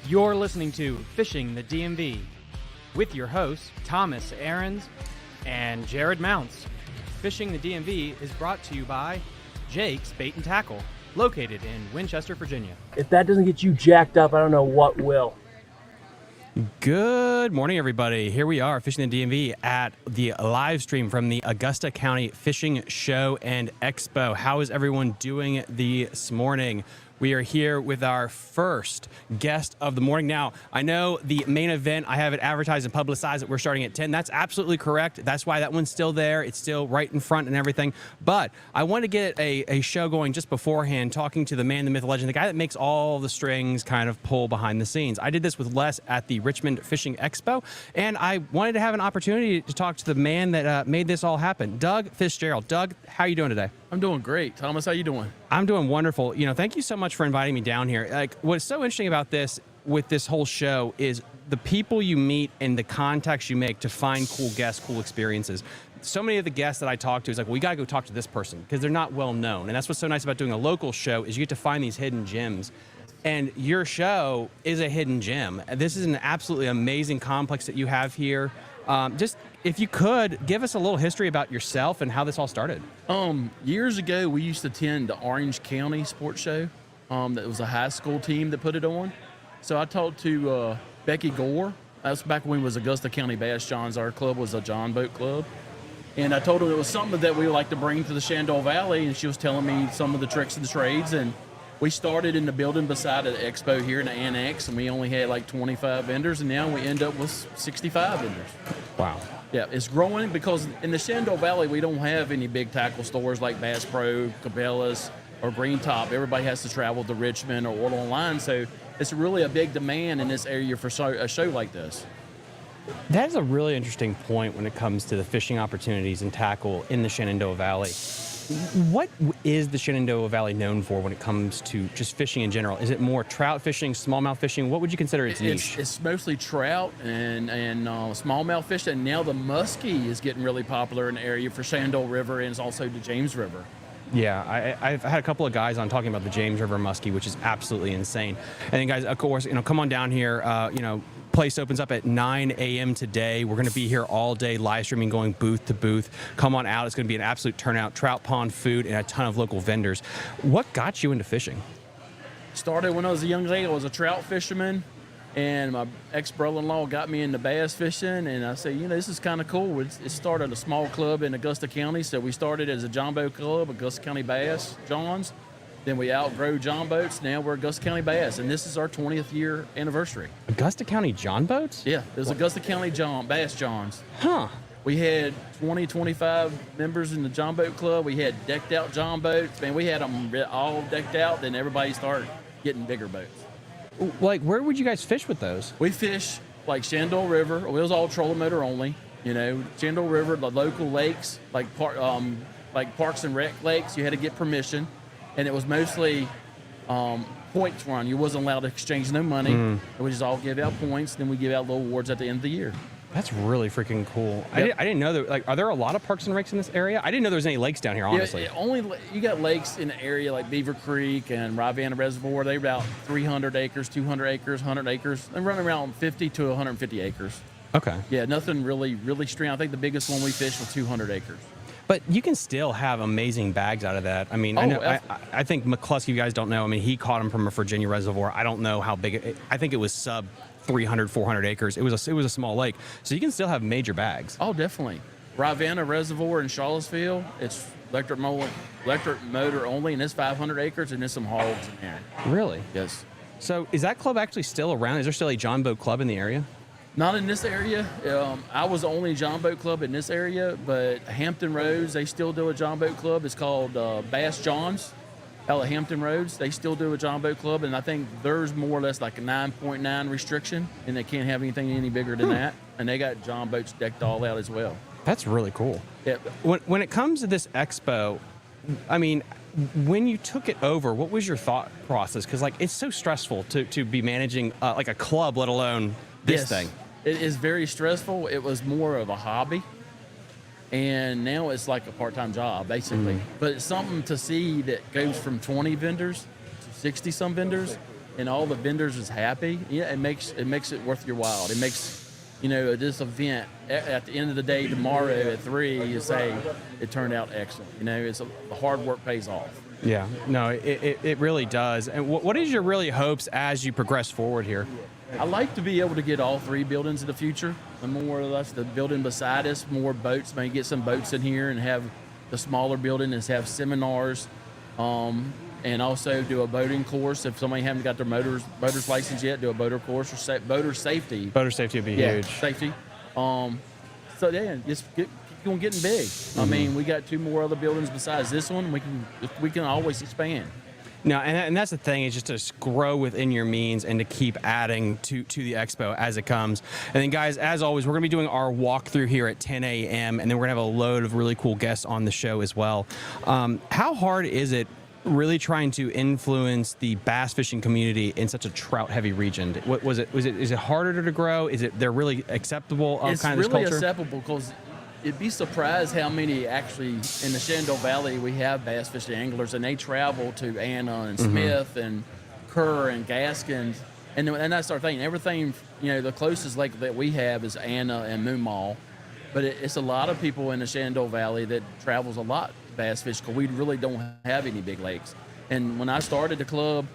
You're listening to Fishing the DMV with your hosts, Thomas Ahrens and Jared Mounts. Fishing the DMV is brought to you by Jake's Bait and Tackle, located in Winchester, Virginia. If that doesn't get you jacked up, I don't know what will. Good morning, everybody. Here we are, Fishing the DMV at the live stream from the Augusta County Fishing Show and Expo. How is everyone doing this morning? We are here with our first guest of the morning. Now, I know the main event, I have it advertised and publicized that we're starting at 10. That's absolutely correct. That's why that one's still there. It's still right in front and everything. But I want to get a show going just beforehand, talking to the man, the myth, the legend, the guy that makes all the strings kind of pull behind the scenes. I did this with Les at the Richmond Fishing Expo, and I wanted to have an opportunity to talk to the man that made this all happen, Doug Fitzgerald. Doug, how are you doing today? I'm doing great. Thomas, how you doing? I'm doing wonderful. You know, thank you so much for inviting me down here. Like, what's so interesting about this, with this whole show, is the people you meet and the contacts you make to find cool guests, cool experiences. So many of the guests that I talk to is like, well, we got to go talk to this person because they're not well known. And that's what's so nice about doing a local show is you get to find these hidden gems. And your show is a hidden gem. This is an absolutely amazing complex that you have here. Just, if you could, give us a little history about yourself and how this all started. Years ago, we used to attend the Orange County Sports Show. That was a high school team that put it on. So I talked to Becky Gore. That's back when it was Augusta County Bass Johns. Our club was a John Boat Club. And I told her it was something that we would like to bring to the Shenandoah Valley, and she was telling me some of the tricks and the trades. And we started in the building beside the expo here in the annex, and we only had like 25 vendors, and now we end up with 65 vendors. Wow. Yeah, it's growing because in the Shenandoah Valley, we don't have any big tackle stores like Bass Pro, Cabela's, or Green Top. Everybody has to travel to Richmond or order online. So it's really a big demand in this area for a show like this. That is a really interesting point when it comes to the fishing opportunities and tackle in the Shenandoah Valley. What is the Shenandoah Valley known for when it comes to just fishing in general? Is it more trout fishing, smallmouth fishing? What would you consider its niche? It's mostly trout and smallmouth fishing. And now the muskie is getting really popular in the area for Shenandoah River, and it's also the James River. Yeah, I've had a couple of guys on talking about the James River muskie, which is absolutely insane. And then, guys, of course, come on down here. Place opens up at 9 a.m. today. We're going to be here all day, live streaming, going booth to booth. Come on out. It's going to be an absolute turnout. Trout pond food and a ton of local vendors. What got you into fishing? Started when I was a young lady. I was a trout fisherman, and my ex-brother-in-law got me into bass fishing, and I said, this is kind of cool. It started a small club in Augusta County, so we started as a John Boat Club, Augusta County Bass Johns. Then we outgrew John Boats. Now we're Augusta County Bass, and this is our 20th year anniversary. Augusta County John Boats? Yeah, it was Augusta County Bass Johns. Huh. We had 25 members in the John Boat Club. We had decked out John Boats. Man, we had them all decked out. Then everybody started getting bigger boats. Like, where would you guys fish with those? We fish like Shenandoah River. It was all trolling motor only. Shenandoah River, the local lakes, like Parks and Rec lakes. You had to get permission. And it was mostly points run. You wasn't allowed to exchange no money. We just all give out points. Then we give out little awards at the end of the year. That's really freaking cool. Yep. I didn't know that. Like, are there a lot of parks and recs in this area? I didn't know there was any lakes down here, honestly. Yeah, you got lakes in the area like Beaver Creek and Rivanna Reservoir. They're about 300 acres, 200 acres, 100 acres. They run around 50 to 150 acres. Okay. Yeah, nothing really stream. I think the biggest one we fished was 200 acres. But you can still have amazing bags out of that. I mean, I think McCluskey, you guys don't know. I mean, he caught them from a Virginia reservoir. I don't know how big I think it was sub 300, 400 acres. It was a small lake. So you can still have major bags. Oh, definitely. Rivanna Reservoir in Charlottesville, it's electric motor only, and it's 500 acres, and there's some hogs in there. Really? Yes. So is that club actually still around? Is there still a John Boat Club in the area? Not in this area. I was the only John Boat Club in this area, but Hampton Roads, they still do a John Boat Club. It's called Bass Johns out of Hampton Roads. They still do a John Boat Club, and I think there's more or less like a 9.9 restriction, and they can't have anything any bigger than that. And they got John Boats decked all out as well. That's really cool. Yeah. When it comes to this expo, I mean, when you took it over, what was your thought process? Because it's so stressful to be managing like a club, let alone this thing. It is very stressful. It was more of a hobby, and now it's like a part-time job, basically. But it's something to see that goes from 20 vendors to 60-some vendors, and all the vendors is happy. Yeah, it makes it worth your while. It makes, this event at the end of the day tomorrow at 3, you say it turned out excellent. The hard work pays off. Yeah, no, it really does. And what is your really hopes as you progress forward here? I like to be able to get all 3 buildings in the future. And more or less the building beside us, more boats, maybe get some boats in here and have the smaller building and have seminars, and also do a boating course. If somebody hasn't got their motor's license yet, do a boater course or boater safety. Boater safety would be huge. Safety. So yeah, just keep on getting big. I mean, we got 2 more other buildings besides this one. We can always expand. No, and that's the thing, is just to grow within your means and to keep adding to the expo as it comes. And then, guys, as always, we're going to be doing our walkthrough here at 10 a.m., and then we're going to have a load of really cool guests on the show as well. How hard is it really trying to influence the bass fishing community in such a trout-heavy region? Is it harder to grow? They're really acceptable of it's kind of really this culture? acceptable because you'd be surprised how many actually in the Shenandoah Valley we have bass fishing anglers, and they travel to Anna and Smith and Kerr and Gaskins, and that's our thing. Everything, the closest lake that we have is Anna and Moon Mall, but it's a lot of people in the Shenandoah Valley that travels a lot to bass fish because we really don't have any big lakes. And when I started the club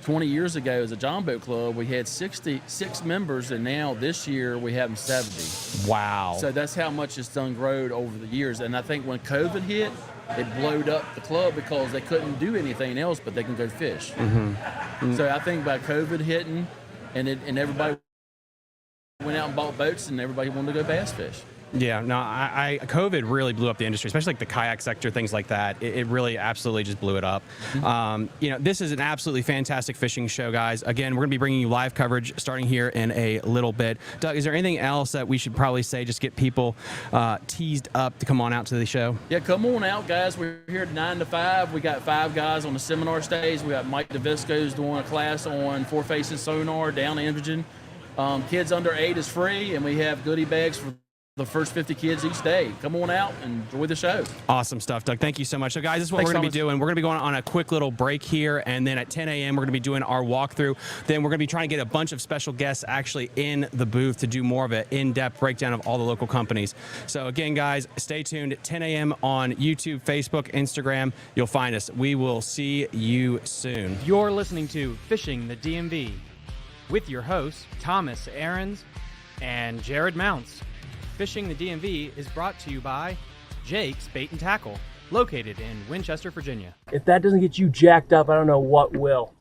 20 years ago as a John Boat Club, we had 66 members, and now this year we have 70. Wow. So that's how much it's done growed over the years. And I think when COVID hit, it blowed up the club because they couldn't do anything else, but they can go fish. So I think by COVID hitting, and everybody went out and bought boats, and everybody wanted to go bass fish. Yeah, no, COVID really blew up the industry, especially like the kayak sector, things like that. It really absolutely just blew it up. This is an absolutely fantastic fishing show, guys. Again, we're going to be bringing you live coverage starting here in a little bit. Doug, is there anything else that we should probably say, just get people teased up to come on out to the show? Yeah, come on out, guys. We're here at 9 to 5. We got 5 guys on the seminar stage. We got Mike DeVisco's doing a class on forward-facing sonar down imaging. Kids under 8 is free, and we have goodie bags for the first 50 kids each day. Come on out and enjoy the show. Awesome stuff, Doug. Thank you so much. So, guys, this is what Thanks, we're going to be Thomas. doing. We're going to be going on a quick little break here, and then at 10 a.m., we're going to be doing our walkthrough. Then we're going to be trying to get a bunch of special guests actually in the booth to do more of an in-depth breakdown of all the local companies. So, again, guys, stay tuned at 10 a.m. on YouTube, Facebook, Instagram. You'll find us. We will see you soon. You're listening to Fishing the DMV with your hosts, Thomas Ahrens and Jared Mounts. Fishing the DMV is brought to you by Jake's Bait and Tackle, located in Winchester, Virginia. If that doesn't get you jacked up, I don't know what will.